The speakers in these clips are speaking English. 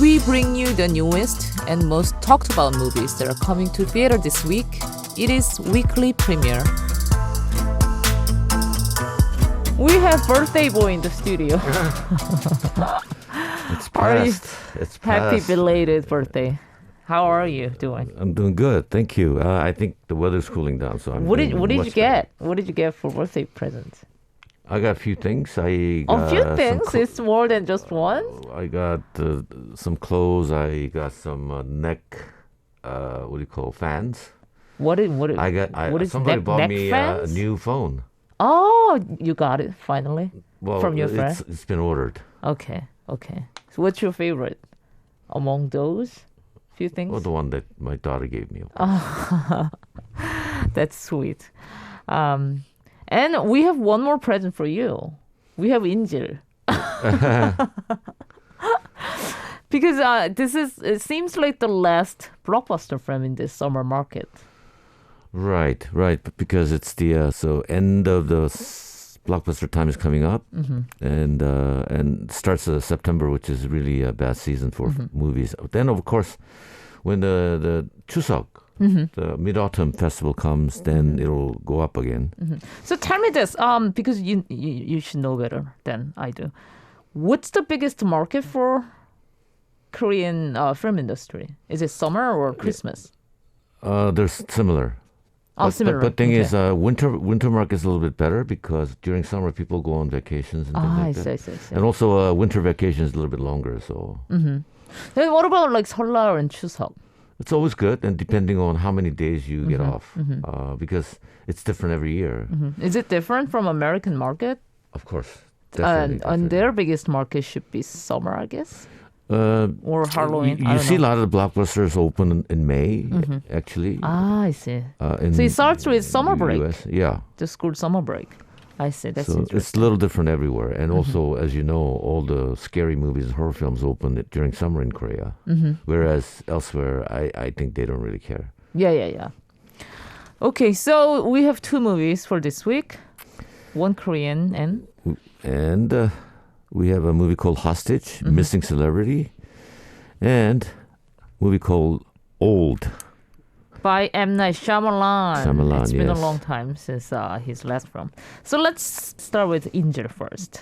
We bring you the newest and most talked about movies that are coming to theater this week. It is weekly premiere. We have birthday boy in the studio. It's past. It's Happy past. belated birthday. How are you doing? I'm doing good, thank you. I think the weather's cooling down, so I'm. What did doing you much get? What did you get for birthday presents? better. I got a few things. I A got few some things. It's more than just one. I got some clothes. I got some neck. What do you call fans? What is somebody neck, bought neck me a fans? new phone. Oh, you got it finally Well, from your friend. it's been ordered. Okay. So what's your favorite among those few things? Well, the one that my daughter gave me. That's sweet. And we have one more present for you. We have Injil. Because it seems like the last blockbuster film in this summer market. Right. But because it's the end of the blockbuster time is coming up, and starts September, which is really a bad season for movies. Then, of course, when the Chuseok, the Mid-Autumn Festival comes, then it'll go up again. So tell me this, because you should know better than I do. What's the biggest market for Korean film industry? Is it summer or Christmas? They're similar. Similar. But thing Okay. is, winter market is a little bit better because during summer people go on vacations and things like that. I see. And also, winter vacation is a little bit longer, so Then what about like 설날 and 추석? it's always good. And depending on how many days you get off, because it's different every year. Is it different from American market? Of course, definitely. And their biggest market should be summer, I guess, definitely. or Halloween. You see a lot of the blockbusters open in May, actually. I see. In So it starts with summer the break. US. Yeah. The school summer break. I see. That's So interesting. it's a little different everywhere. And also, as you know, all the scary movies and horror films open during summer in Korea. Whereas elsewhere, I think they don't really care. Yeah. Okay, so we have two movies for this week. One Korean And we have a movie called Hostage, Missing Celebrity, and a movie called Old. by M. Night Shyamalan. Shyamalan, It's been a yes. long time since his last film. So let's start with Injil first.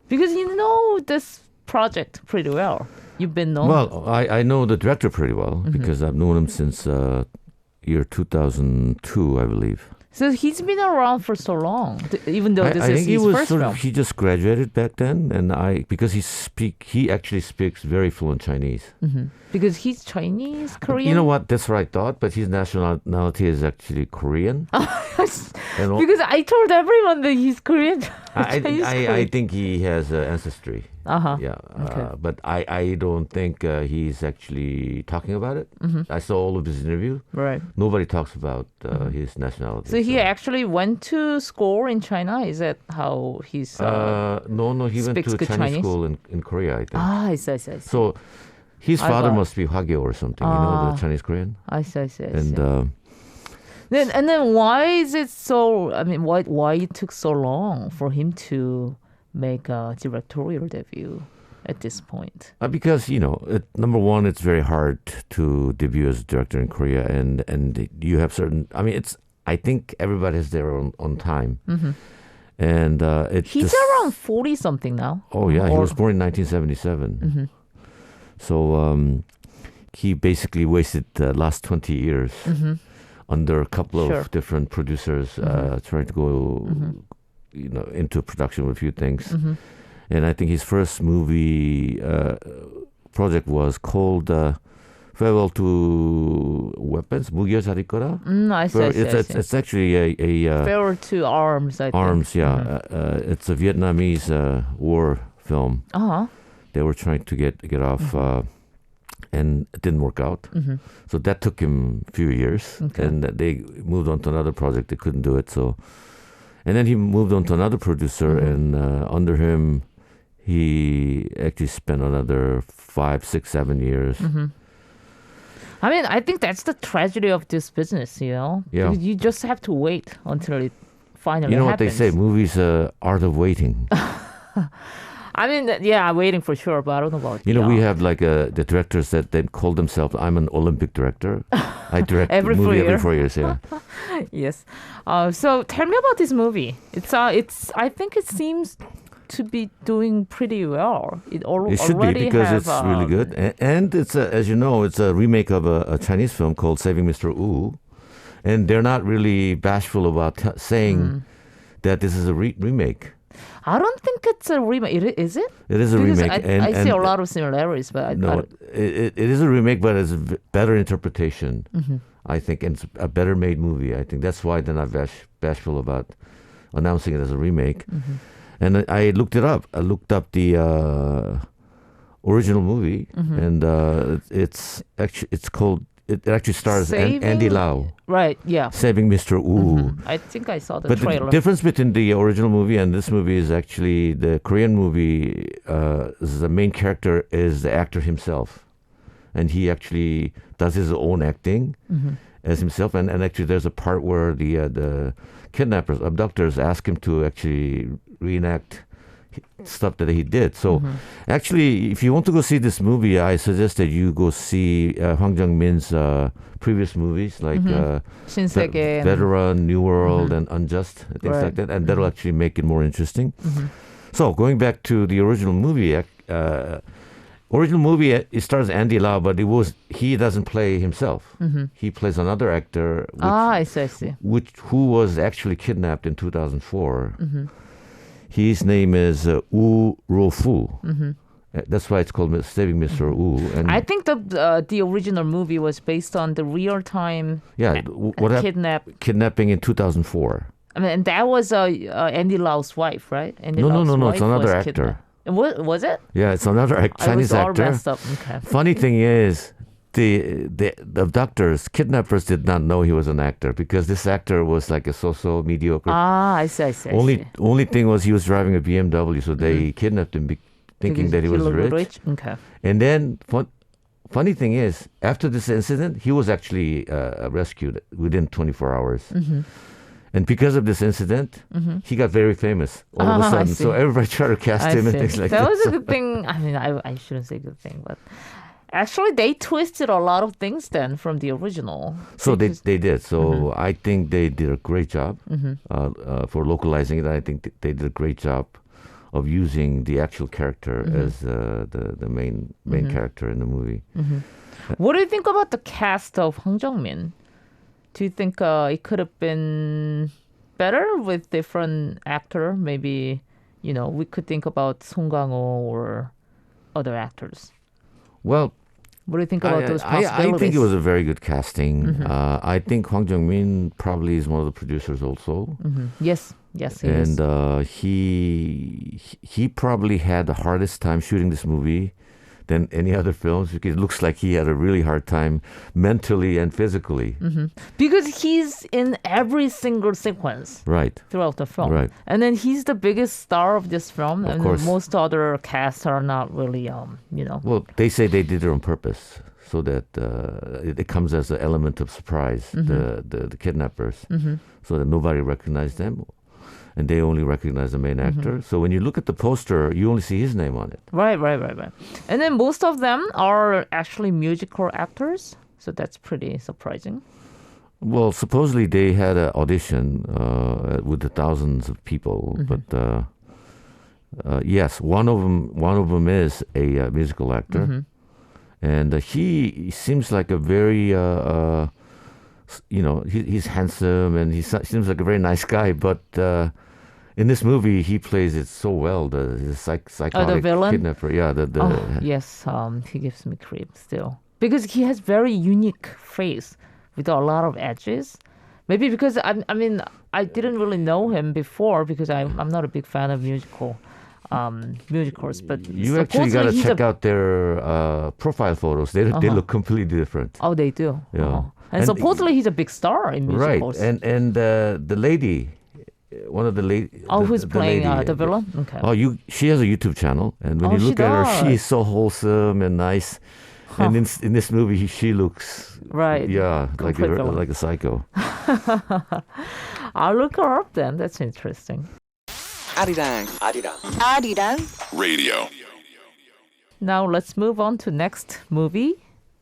Because you know this project pretty well. You've been known. Well, I know the director pretty well because I've known him since year 2002, I believe. So he's been around for so long, even though this I is think his first film. he just graduated back then, and because he actually speaks very fluent Chinese. Because he's Chinese, Korean. You know what? That's what I thought, but his nationality is actually Korean. And Because I told everyone that he's Korean. I Korean. think he has ancestry. Yeah, Okay. but I don't think he's actually talking about it. I saw all of his interviews. Right. Nobody talks about his nationality. So he actually went to school in China. Is that how he's? No, he went speaks to good Chinese Chinese? school in Korea, I think. I see. So his I father got- must be Hwagyo or something, the Chinese Korean. I see. And Then why is it so? I mean, why it took so long for him to make a directorial debut at this point? because number one, it's very hard to debut as a director in Korea, and you have certain. I mean, I think everybody has their own time, and He's around 40 something now. Oh yeah, he Or- was born in 1977. So he basically wasted the last 20 years under a couple Sure. of different producers trying to go, into production with a few things. And I think his first movie project was called Farewell to Weapons, 무기여 잘 있거라. I see. It's actually a Farewell to Arms, I think. Arms, yeah. It's a Vietnamese war film. They were trying to get off, and it didn't work out. So that took him a few years, Okay. and they moved on to another project. They couldn't do it, and then he moved on to another producer, and under him, he actually spent another 5, 6, 7 years. I mean, I think that's the tragedy of this business, Yeah. Because you just have to wait until it finally You know what they happens. say? Movies art of waiting. I mean, yeah, I'm waiting for sure, but I don't know about You know, we have like the directors that then call themselves, I'm an Olympic director. I direct Every movie 4 every year. 4 years, yeah. Yes. So tell me about this movie. It's. I think it seems to be doing pretty well. It should be already because have, it's really good. And it's, as you know, it's a remake of a Chinese film called Saving Mr. Wu. And they're not really bashful about saying that this is a remake. I don't think it's a remake. Is it? It is a Because remake. I see a lot of similarities, but No, it is a remake, but it's a better interpretation, I think, and it's a better made movie. I think that's why they're not bashful about announcing it as a remake. And I looked it up. I looked up the original movie, and it's called. It actually stars Andy Lau. Right, yeah. Saving Mr. Wu. I think I saw the But trailer. the difference between the original movie and this movie is actually the Korean movie. The main character is the actor himself, and he actually does his own acting as himself. And actually, there's a part where the kidnappers, abductors, ask him to actually reenact stuff that he did. So actually, if you want to go see this movie, I suggest that you go see Hwang Jung-min's previous movies like 신세계, Veteran, New World, and Unjust, things like that. And that'll actually make it more interesting. So going back to the original movie, it stars Andy Lau, but he doesn't play himself. He plays another actor, I see. who was actually kidnapped in 2004. His name is Woo Ro-fu. That's why it's called Saving Mr. Wu. And I think the original movie was based on the real time kidnapping in 2004. I mean, and that was Andy Lau's wife, right? Andy No. Lau's It's wife another was actor. kidnapped. Was it? Yeah, it's another Chinese I was actor. all messed up. Okay. Funny thing is, the abductors, kidnappers did not know he was an actor because this actor was like a so-so mediocre. I see. Only thing was he was driving a BMW, so they kidnapped him thinking that he was rich. Okay. And then funny thing is, after this incident, he was actually rescued within 24 hours. And because of this incident, he got very famous all of a I sudden. see. So everybody tried to cast him and things like that. That was a good thing. I mean, I shouldn't say good thing, but actually they twisted a lot of things then from the original. So they did. So I think they did a great job for localizing it. I think they did a great job of using the actual character as the main character in the movie. What do you think about the cast of Hwang Jung-min? Do you think it could have been better with different actor? Maybe, we could think about Song Kang-ho or other actors. Well, what do you think about those possibilities? I think it was a very good casting. I think Hwang Jung-min probably is one of the producers also. Yes, he is. And he probably had the hardest time shooting this movie than any other films because it looks like he had a really hard time mentally and physically. Because he's in every single sequence throughout the film. Right. And then he's the biggest star of this film. Of and course. Most other casts are not really, Well, they say they did it on purpose so that it comes as an element of surprise, the kidnappers, so that nobody recognized them. And they only recognize the main actor. So when you look at the poster, you only see his name on it. Right. And then most of them are actually musical actors. So that's pretty surprising. Well, supposedly they had an audition with the thousands of people. But yes, one of them is a musical actor. And he seems like a very... he's handsome and he seems like a very nice guy, but in this movie he plays it so well. The psychotic the villain? kidnapper, yeah. Yes, he gives me creep still because he has very unique face with a lot of edges. Maybe because I didn't really know him before because I'm not a big fan of musicals, but you actually got to check out their profile photos. They look completely different. Oh, they do. Yeah. And supposedly he's a big star in musicals. Right, and the lady, one of the ladies. Who's playing lady, the villain? Okay. She has a YouTube channel, and when you look at her, she's so wholesome and nice. And in this movie, she looks like a psycho. I'll look her up then. That's interesting. Arirang. Arirang. Radio. Now let's move on to next movie.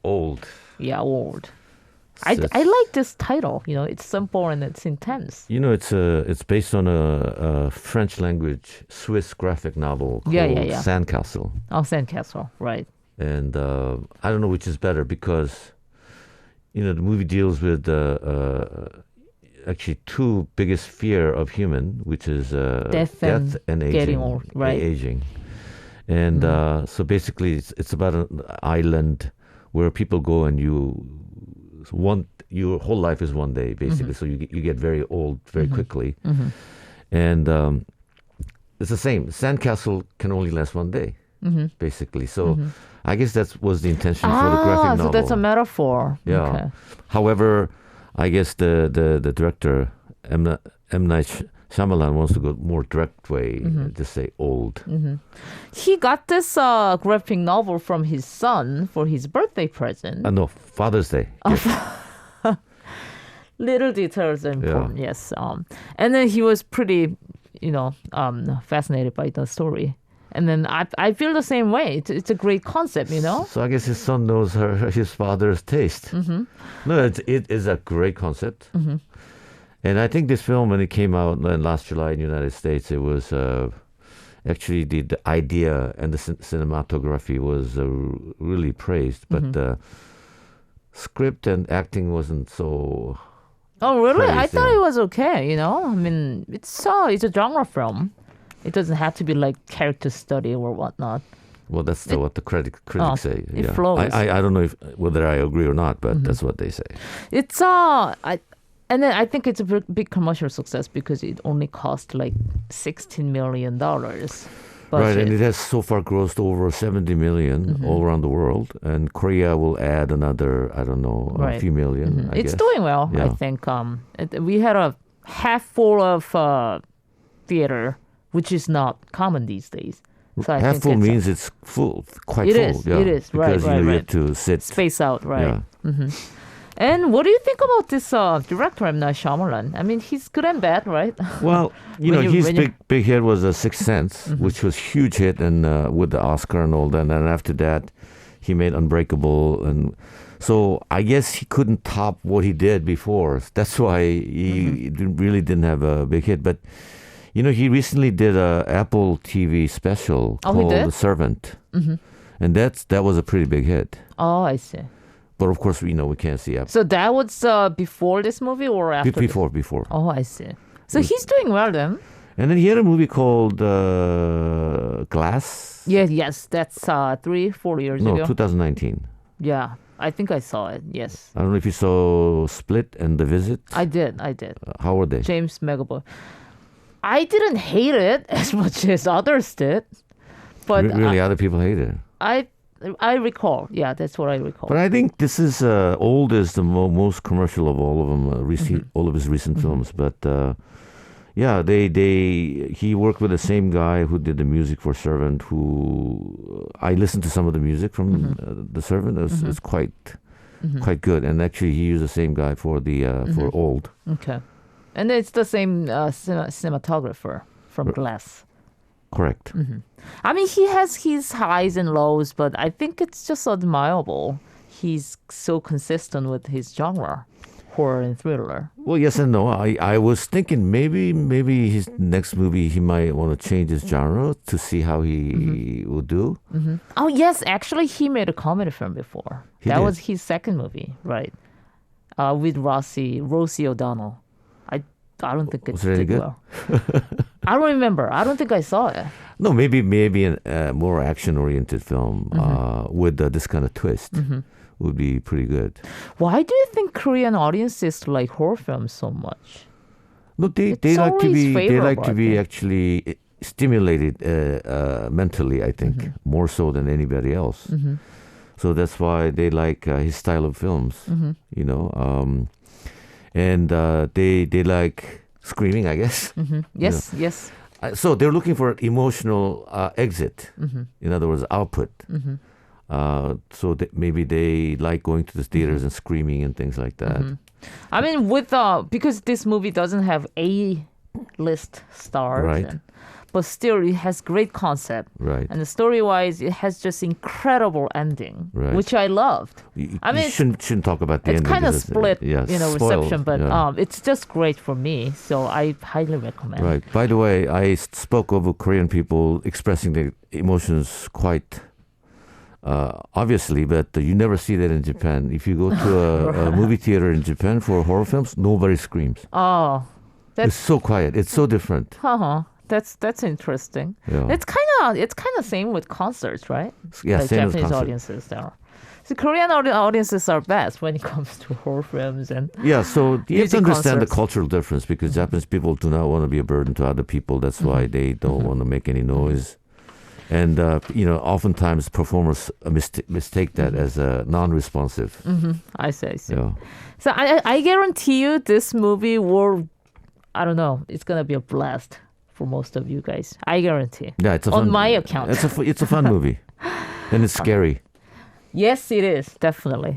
Old. Yeah, Old. So I like this title. You know, it's simple and it's intense. You know, it's based on a French language Swiss graphic novel called Yeah. Sandcastle. Oh, Sandcastle, right. And I don't know which is better because, you know, the movie deals with actually two biggest fear of human, which is Death and aging. getting old, right. Aging. And so basically it's about an island where people go and your whole life is one day, basically. So you get very old very quickly. And it's the same. Sandcastle can only last one day, basically. So I guess that was the intention for the graphic novel. So that's a metaphor. Yeah. Okay. However, I guess the director, M. Night Shyamalan, wants to go more direct way, just say old. He got this graphic novel from his son for his birthday present. No, Father's Day. Yes. Little details are important, yes. And then he was pretty, fascinated by the story. And then I feel the same way. It's a great concept, you know? So I guess his son knows his father's taste. No, it is a great concept. And I think this film, when it came out last July in the United States, it was actually the idea and the cinematography was really praised. But the script and acting wasn't so... Oh, really? praised, I thought yeah. it was okay, you know? I mean, it's a genre film. It doesn't have to be like character study or whatnot. Well, that's what the critics say. It flows. I don't know whether I agree or not, but that's what they say. It's and then I think it's a big commercial success because it only cost like $16 million. Right, and it has so far grossed over 70 million all around the world, and Korea will add another, I don't know, a few million. I It's guess. doing well, I Yeah. think. We had a half full of theater, which is not common these days. So I Half think full it's means it's full, quite It full. is, Yeah, it is. Right, because right, you right. have to sit. space out, right? Yeah. And what do you think about this director, M. Night Shyamalan? I mean, he's good and bad, right? Well, When you- his when you- big hit was a Sixth Sense, which was huge hit, and with the Oscar and all that. And then after that, he made Unbreakable, and so I guess he couldn't top what he did before. That's why he really didn't have a big hit. But he recently did a Apple TV special Oh, he called did? The Servant, and that was a pretty big hit. Oh, I see. But of course, we can't see Apple So that was before this movie or after? this? before. Oh, I see. So he's doing well then. And then he had a movie called Glass. Yes, that's 3-4 years No, ago. 2019. Yeah, I think I saw it. Yes, I don't know if you saw Split and The Visit. I did. How were they? James McAvoy. I didn't hate it as much as others did, but Really, other people hate it. I recall. Yeah, that's what I recall. But I think this is Old is the most commercial of all of them, all of his recent films. But yeah, he worked with the same guy who did the music for Servant. Who I listened to some of the music from the Servant. It's quite good. And actually, he used the same guy for the for Old. Okay, and it's the same cinematographer from Glass. Correct. I mean, he has his highs and lows, but I think it's just admirable. He's so consistent with his genre, horror and thriller. Well, yes and no. I was thinking maybe his next movie he might want to change his genre to see how he will do. Oh, yes, actually, he made a comedy film before. He That did? was his second movie, right? With Rosie O'Donnell. I don't think it Was it any did good? well. I don't remember. I don't think I saw it. No, maybe a more action-oriented film with this kind of twist would be pretty good. Why do you think Korean audiences like horror films so much? No, they It's like to always be favorable, I think. actually stimulated mentally. I think more so than anybody else. So that's why they like his style of films. And they like screaming, I guess. Yes, yes. So they're looking for an emotional exit. In other words, output. So maybe they like going to the theaters and screaming and things like that. I mean, with because this movie doesn't have A list stars. Right. But still, it has great concept. Right. And the story-wise, it has just incredible ending, Right. which I loved. I mean, shouldn't talk about the it's ending. kind of because split, spoiled. reception, but Yeah. it's just great for me. So I highly recommend. Right. By the way, I spoke of Korean people expressing their emotions quite obviously, but you never see that in Japan. If you go to a movie theater in Japan for horror films, nobody screams. Oh, It's so quiet. It's so different. That's interesting. Yeah. It's kind of same with concerts, right? Yeah, Like same as Japanese concert. audiences there. The Korean audiences are best when it comes to horror films and Yeah, so you have to music understand the concerts. cultural difference because Japanese people do not want to be a burden to other people. That's why they don't want to make any noise. And, oftentimes performers mistake that as a non-responsive. I see. Yeah. So I guarantee you this movie will, I don't know, it's gonna be a blast for most of you guys. I guarantee. Yeah, it's a On fun, my account. It's a fun movie. And it's scary. Yes, it is, definitely.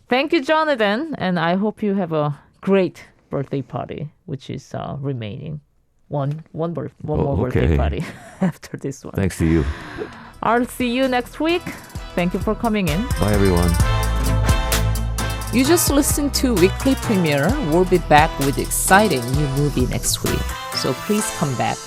Thank you, Jonathan, and I hope you have a great birthday party, which is remaining. One more birthday okay. party after this one. Thanks to you. I'll see you next week. Thank you for coming in. Bye, everyone. You just listened to Weekly Premiere. We'll be back with exciting new movie next week. So please come back.